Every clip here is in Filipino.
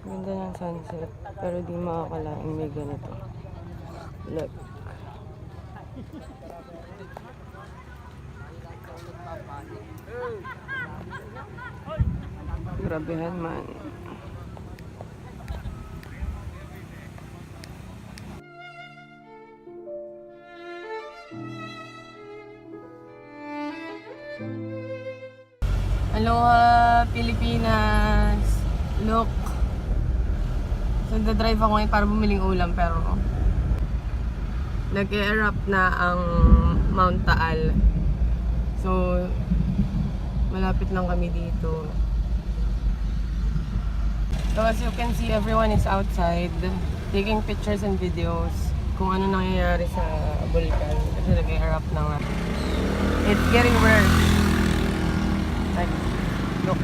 Ganda ng sunset, pero di makakalaing may ganito. Look. Grabehan man. Aloha, Pilipinas! Look! So, dadrive ako ngayon para bumiling ulam, pero nag-erupt na ang Mount Taal. So, malapit lang kami dito. So, as you can see, everyone is outside taking pictures and videos kung ano nangyayari sa volcano kasi nag-erupt na nga. It's getting worse. Like, look.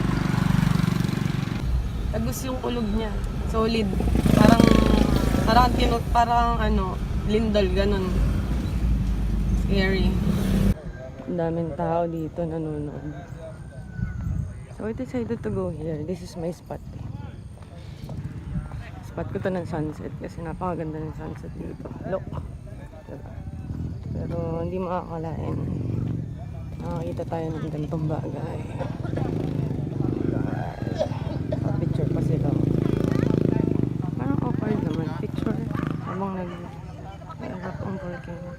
Tagus yung kulog niya. Solid. Parang ano, lindol, ganun. Scary. Ang daming tao dito nanonood. So I decided to go here. This is my spot. Spot ko to ng sunset kasi napakaganda ng sunset dito. Look. Pero hindi makakalain. Nakakita tayo ng ganitong bagay. Picture pa sila. Parang awkward naman. Picture. Habang nag-erap ang volcano.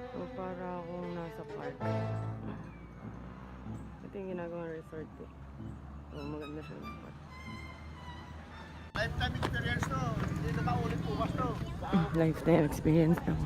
So para akong nasa park. Ito yung ginagawang resort eh. So maganda siya yung spot. Lifetime experience to. Hindi na maulit bukas to. Lifetime experience daw.